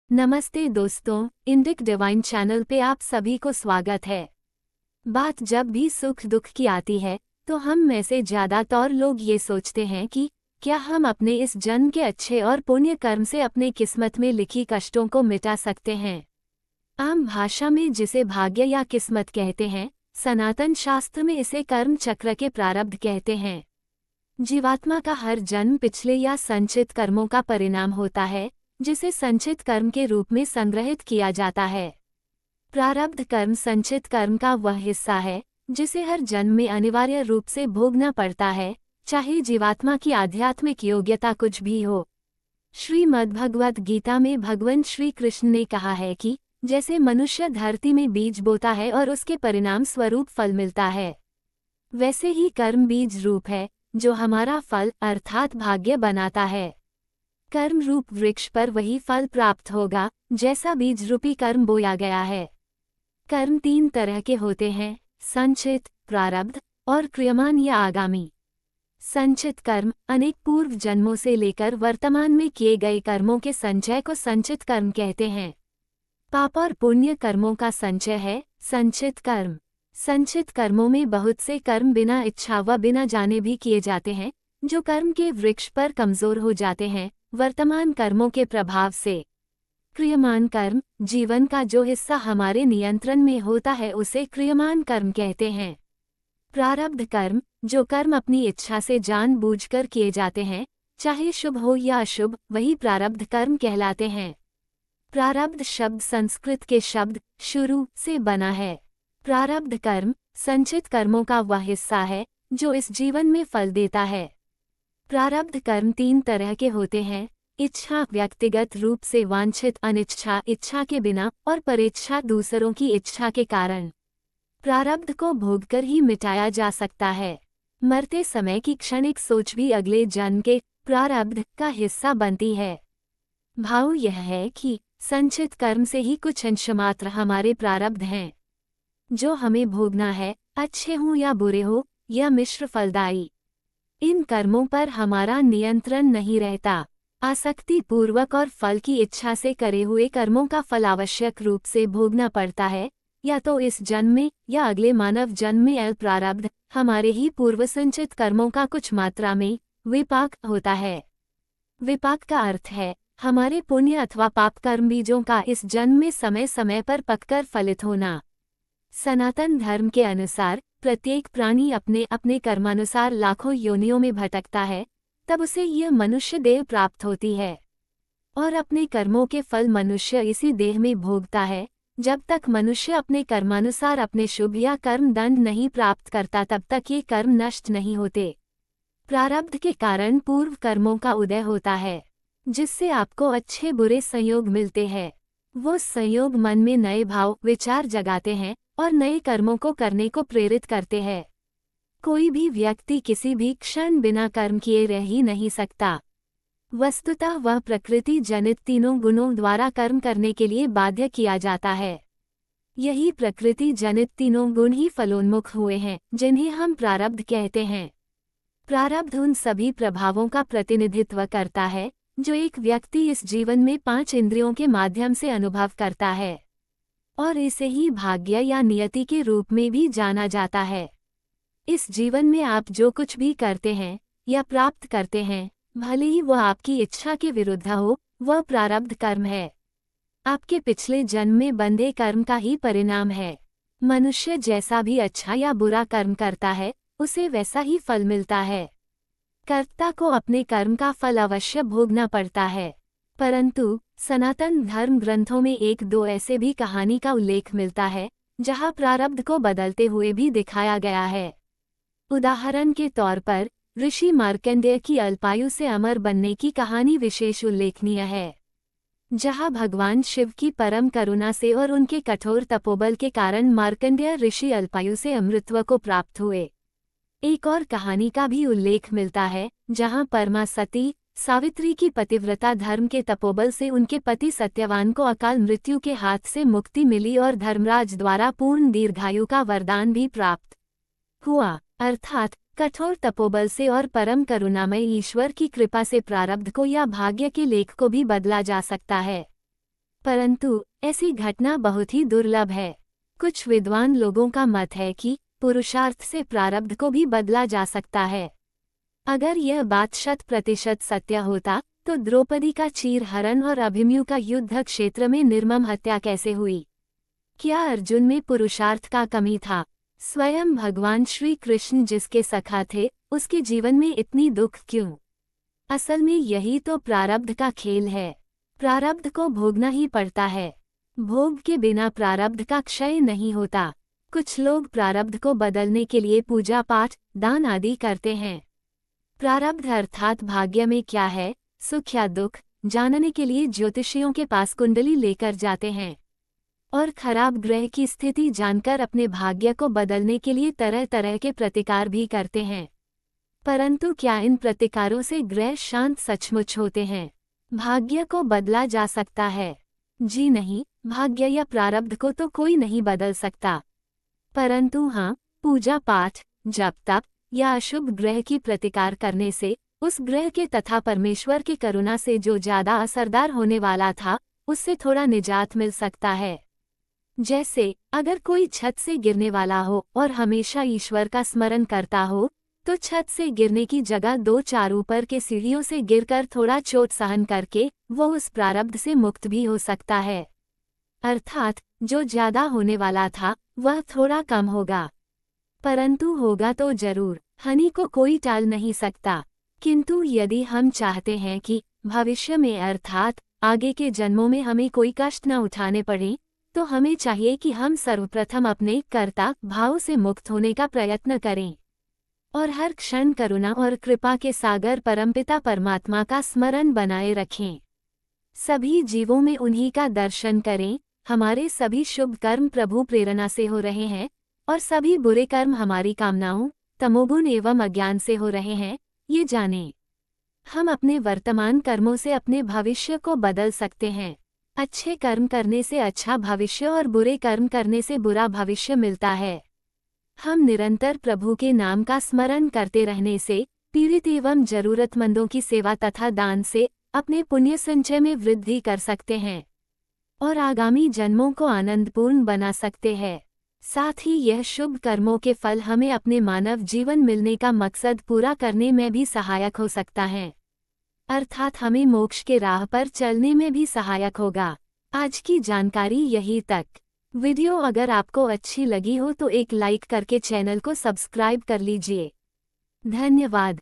नमस्ते दोस्तों, Indic divine channel पे आप सभी को स्वागत है। बात जब भी सुख दुख की आती है तो हम में से ज़्यादातर लोग ये सोचते हैं कि क्या हम अपने इस जन्म के अच्छे और पुण्य कर्म से अपने किस्मत में लिखी कष्टों को मिटा सकते हैं। आम भाषा में जिसे भाग्य या किस्मत कहते हैं, सनातन शास्त्र में इसे कर्म चक्र के प्रारब्ध कहते हैं। जीवात्मा का हर जन्म पिछले या संचित कर्मों का परिणाम होता है, जिसे संचित कर्म के रूप में संग्रहित किया जाता है। प्रारब्ध कर्म संचित कर्म का वह हिस्सा है जिसे हर जन्म में अनिवार्य रूप से भोगना पड़ता है, चाहे जीवात्मा की आध्यात्मिक योग्यता कुछ भी हो। श्रीमद्भगवद गीता में भगवान श्री कृष्ण ने कहा है कि जैसे मनुष्य धरती में बीज बोता है और उसके परिणाम स्वरूप फल मिलता है, वैसे ही कर्म बीज रूप है जो हमारा फल अर्थात भाग्य बनाता है। कर्म रूप वृक्ष पर वही फल प्राप्त होगा जैसा बीज रूपी कर्म बोया गया है। कर्म तीन तरह के होते हैं: संचित, प्रारब्ध और क्रियमान या आगामी। संचित कर्म अनेक पूर्व जन्मों से लेकर वर्तमान में किए गए कर्मों के संचय को संचित कर्म कहते हैं। पाप और पुण्य कर्मों का संचय है संचित कर्म। संचित कर्मों में बहुत से कर्म बिना इच्छा व बिना जाने भी किए जाते हैं, जो कर्म के वृक्ष पर कमजोर हो जाते हैं वर्तमान कर्मों के प्रभाव से। क्रियमान कर्म जीवन का जो हिस्सा हमारे नियंत्रण में होता है उसे क्रियमान कर्म कहते हैं। प्रारब्ध कर्म जो कर्म अपनी इच्छा से जानबूझकर किए जाते हैं, चाहे शुभ हो या अशुभ, वही प्रारब्ध कर्म कहलाते हैं। प्रारब्ध शब्द संस्कृत के शब्द शुरू से बना है। प्रारब्ध कर्म संचित कर्मों का वह हिस्सा है जो इस जीवन में फल देता है। प्रारब्ध कर्म तीन तरह के होते हैं: इच्छा व्यक्तिगत रूप से वांछित अनिच्छा इच्छा के बिना, और परेच्छा दूसरों की इच्छा के कारण। प्रारब्ध को भोगकर ही मिटाया जा सकता है। मरते समय की क्षणिक सोच भी अगले जन्म के प्रारब्ध का हिस्सा बनती है। भाव यह है कि संचित कर्म से ही कुछ अंशमात्र हमारे प्रारब्ध हैं जो हमें भोगना है, अच्छे हों या बुरे हो या मिश्र फलदायी। इन कर्मों पर हमारा नियंत्रण नहीं रहता। आसक्ति पूर्वक और फल की इच्छा से करे हुए कर्मों का फल आवश्यक रूप से भोगना पड़ता है, या तो इस जन्म में या अगले मानव जन्म में। प्रारब्ध हमारे ही पूर्व संचित कर्मों का कुछ मात्रा में विपाक होता है। विपाक का अर्थ है हमारे पुण्य अथवा पाप कर्म बीजों का इस जन्म में समय समय पर पककर फलित होना। सनातन धर्म के अनुसार प्रत्येक प्राणी अपने अपने कर्मानुसार लाखों योनियों में भटकता है, तब उसे यह मनुष्य देह प्राप्त होती है। और अपने कर्मों के फल मनुष्य इसी देह में भोगता है। जब तक मनुष्य अपने कर्मानुसार अपने शुभ या कर्म दंड नहीं प्राप्त करता, तब तक ये कर्म नष्ट नहीं होते। प्रारब्ध के कारण पूर्व कर्मों का उदय होता है, जिससे आपको अच्छे बुरे संयोग मिलते हैं। वो संयोग मन में नए भाव विचार जगाते हैं और नए कर्मों को करने को प्रेरित करते हैं। कोई भी व्यक्ति किसी भी क्षण बिना कर्म किए रह ही नहीं सकता। वस्तुतः वह प्रकृति जनित तीनों गुणों द्वारा कर्म करने के लिए बाध्य किया जाता है। यही प्रकृति जनित तीनों गुण ही फलोन्मुख हुए हैं, जिन्हें हम प्रारब्ध कहते हैं। प्रारब्ध उन सभी प्रभावों का प्रतिनिधित्व करता है जो एक व्यक्ति इस जीवन में 5 इंद्रियों के माध्यम से अनुभव करता है, और इसे ही भाग्य या नियति के रूप में भी जाना जाता है। इस जीवन में आप जो कुछ भी करते हैं या प्राप्त करते हैं, भले ही वह आपकी इच्छा के विरुद्ध हो, वह प्रारब्ध कर्म है। आपके पिछले जन्म में बंधे कर्म का ही परिणाम है। मनुष्य जैसा भी अच्छा या बुरा कर्म करता है, उसे वैसा ही फल मिलता है। कर्ता को अपने कर्म का फल अवश्य भोगना पड़ता है, परंतु सनातन धर्म ग्रंथों में एक दो ऐसे भी कहानी का उल्लेख मिलता है जहां प्रारब्ध को बदलते हुए भी दिखाया गया है। उदाहरण के तौर पर ऋषि मार्कंडेय की अल्पायु से अमर बनने की कहानी विशेष उल्लेखनीय है, जहां भगवान शिव की परम करुणा से और उनके कठोर तपोबल के कारण मार्कंडेय ऋषि अल्पायु से अमृतत्व को प्राप्त हुए। एक और कहानी का भी उल्लेख मिलता है जहां परमा सती सावित्री की पतिव्रता धर्म के तपोबल से उनके पति सत्यवान को अकाल मृत्यु के हाथ से मुक्ति मिली और धर्मराज द्वारा पूर्ण दीर्घायु का वरदान भी प्राप्त हुआ। अर्थात कठोर तपोबल से और परम करुणामय ईश्वर की कृपा से प्रारब्ध को या भाग्य के लेख को भी बदला जा सकता है। परंतु ऐसी घटना बहुत ही दुर्लभ है। कुछ विद्वान लोगों का मत है कि पुरुषार्थ से प्रारब्ध को भी बदला जा सकता है। अगर यह बात 100% सत्य होता तो द्रौपदी का चीरहरण और अभिमन्यु का युद्ध क्षेत्र में निर्मम हत्या कैसे हुई? क्या अर्जुन में पुरुषार्थ का कमी था? स्वयं भगवान श्री कृष्ण जिसके सखा थे, उसके जीवन में इतनी दुख क्यों? असल में यही तो प्रारब्ध का खेल है। प्रारब्ध को भोगना ही पड़ता है। भोग के बिना प्रारब्ध का क्षय नहीं होता। कुछ लोग प्रारब्ध को बदलने के लिए पूजा पाठ, दान आदि करते हैं। प्रारब्ध अर्थात भाग्य में क्या है, सुख या दुख, जानने के लिए ज्योतिषियों के पास कुंडली लेकर जाते हैं और खराब ग्रह की स्थिति जानकर अपने भाग्य को बदलने के लिए तरह तरह के प्रतिकार भी करते हैं। परंतु क्या इन प्रतिकारों से ग्रह शांत सचमुच होते हैं? भाग्य को बदला जा सकता है? जी नहीं, भाग्य या प्रारब्ध को तो कोई नहीं बदल सकता। परंतु हाँ, पूजा पाठ, जप तप या अशुभ ग्रह की प्रतिकार करने से उस ग्रह के तथा परमेश्वर की करुणा से जो ज्यादा असरदार होने वाला था, उससे थोड़ा निजात मिल सकता है। जैसे अगर कोई छत से गिरने वाला हो और हमेशा ईश्वर का स्मरण करता हो, तो छत से गिरने की जगह 2-4 ऊपर के सीढ़ियों से गिरकर थोड़ा चोट सहन करके वो उस प्रारब्ध से मुक्त भी हो सकता है। अर्थात जो ज्यादा होने वाला था वह थोड़ा कम होगा, परंतु होगा तो जरूर। हानि को कोई टाल नहीं सकता। किंतु यदि हम चाहते हैं कि भविष्य में अर्थात आगे के जन्मों में हमें कोई कष्ट न उठाने पड़े, तो हमें चाहिए कि हम सर्वप्रथम अपने कर्ता भाव से मुक्त होने का प्रयत्न करें और हर क्षण करुणा और कृपा के सागर परमपिता परमात्मा का स्मरण बनाए रखें। सभी जीवों में उन्हीं का दर्शन करें। हमारे सभी शुभ कर्म प्रभु प्रेरणा से हो रहे हैं और सभी बुरे कर्म हमारी कामनाओं, तमोगुण एवं अज्ञान से हो रहे हैं, ये जानें। हम अपने वर्तमान कर्मों से अपने भविष्य को बदल सकते हैं। अच्छे कर्म करने से अच्छा भविष्य और बुरे कर्म करने से बुरा भविष्य मिलता है। हम निरंतर प्रभु के नाम का स्मरण करते रहने से, पीड़ित एवं जरूरतमंदों की सेवा तथा दान से अपने पुण्य संचय में वृद्धि कर सकते हैं और आगामी जन्मों को आनंदपूर्ण बना सकते हैं। साथ ही यह शुभ कर्मों के फल हमें अपने मानव जीवन मिलने का मकसद पूरा करने में भी सहायक हो सकता है, अर्थात हमें मोक्ष के राह पर चलने में भी सहायक होगा। आज की जानकारी यही तक। वीडियो अगर आपको अच्छी लगी हो तो एक लाइक करके चैनल को सब्सक्राइब कर लीजिए। धन्यवाद।